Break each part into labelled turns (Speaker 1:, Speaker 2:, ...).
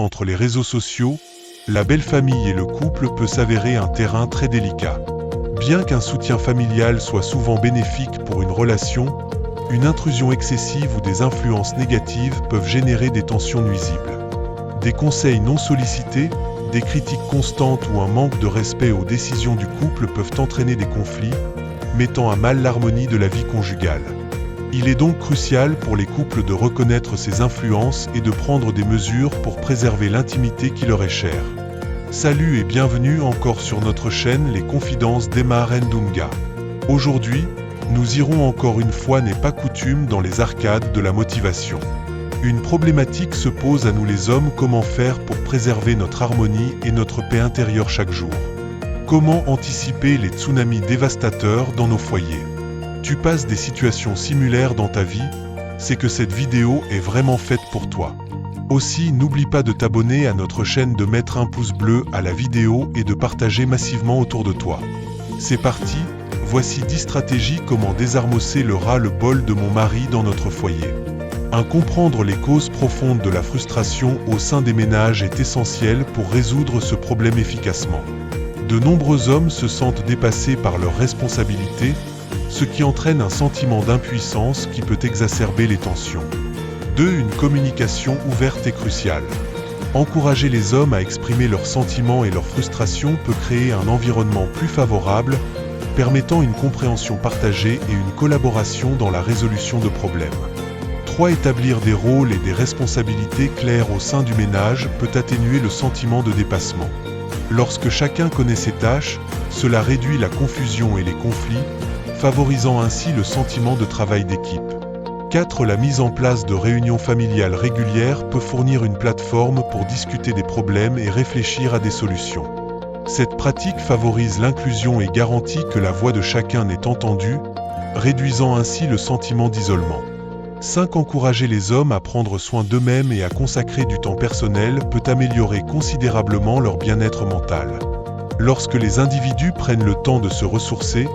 Speaker 1: entre les réseaux sociaux, la belle famille et le couple peut s'avérer un terrain très délicat. Bien qu'un soutien familial soit souvent bénéfique pour une relation, une intrusion excessive ou des influences négatives peuvent générer des tensions nuisibles. Des conseils non sollicités, des critiques constantes ou un manque de respect aux décisions du couple peuvent entraîner des conflits, mettant à mal l'harmonie de la vie conjugale. Il est donc crucial pour les couples de reconnaître ces influences et de prendre des mesures pour préserver l'intimité qui leur est chère. Salut et bienvenue encore sur notre chaîne Les Confidences d'Emma Rendunga. Aujourd'hui, nous irons encore une fois n'est pas coutume dans les arcades de la motivation. Une problématique se pose à nous les hommes: comment faire pour préserver notre harmonie et notre paix intérieure chaque jour? Comment anticiper les tsunamis dévastateurs dans nos foyers? Tu passes des situations similaires dans ta vie, c'est que cette vidéo est vraiment faite pour toi. Aussi, n'oublie pas de t'abonner à notre chaîne, de mettre un pouce bleu à la vidéo et de partager massivement autour de toi. C'est parti, voici 10 stratégies comment désarmosser le ras-le-bol de mon mari dans notre foyer. Comprendre les causes profondes de la frustration au sein des ménages est essentiel pour résoudre ce problème efficacement. De nombreux hommes se sentent dépassés par leurs responsabilités, ce qui entraîne un sentiment d'impuissance qui peut exacerber les tensions. 2. Une communication ouverte est cruciale. Encourager les hommes à exprimer leurs sentiments et leurs frustrations peut créer un environnement plus favorable, permettant une compréhension partagée et une collaboration dans la résolution de problèmes. 3. Établir des rôles et des responsabilités claires au sein du ménage peut atténuer le sentiment de dépassement. Lorsque chacun connaît ses tâches, cela réduit la confusion et les conflits, favorisant ainsi le sentiment de travail d'équipe. 4. La mise en place de réunions familiales régulières peut fournir une plateforme pour discuter des problèmes et réfléchir à des solutions. Cette pratique favorise l'inclusion et garantit que la voix de chacun est entendue, réduisant ainsi le sentiment d'isolement. 5. Encourager les hommes à prendre soin d'eux-mêmes et à consacrer du temps personnel peut améliorer considérablement leur bien-être mental. Lorsque les individus prennent le temps de se ressourcer,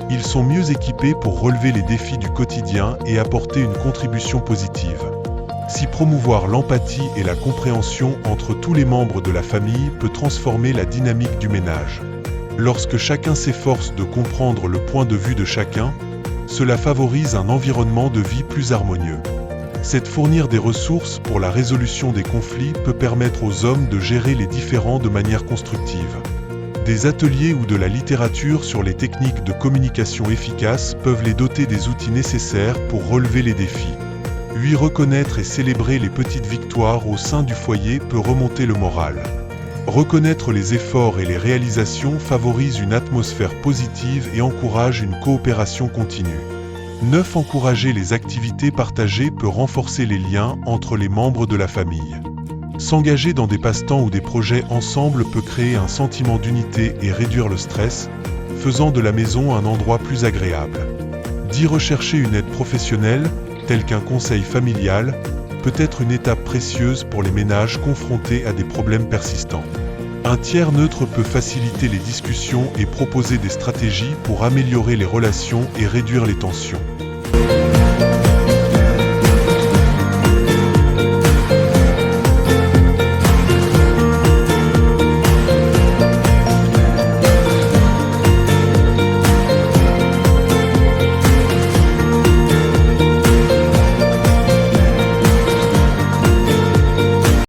Speaker 1: ils sont mieux équipés pour relever les défis du quotidien et apporter une contribution positive. Si promouvoir l'empathie et la compréhension entre tous les membres de la famille peut transformer la dynamique du ménage. Lorsque chacun s'efforce de comprendre le point de vue de chacun, cela favorise un environnement de vie plus harmonieux. Fournir des ressources pour la résolution des conflits peut permettre aux hommes de gérer les différends de manière constructive. Des ateliers ou de la littérature sur les techniques de communication efficaces peuvent les doter des outils nécessaires pour relever les défis. 8. Reconnaître et célébrer les petites victoires au sein du foyer peut remonter le moral. Reconnaître les efforts et les réalisations favorise une atmosphère positive et encourage une coopération continue. 9. Encourager les activités partagées peut renforcer les liens entre les membres de la famille. S'engager dans des passe-temps ou des projets ensemble peut créer un sentiment d'unité et réduire le stress, faisant de la maison un endroit plus agréable. 10. Rechercher une aide professionnelle, telle qu'un conseil familial, peut être une étape précieuse pour les ménages confrontés à des problèmes persistants. Un tiers neutre peut faciliter les discussions et proposer des stratégies pour améliorer les relations et réduire les tensions.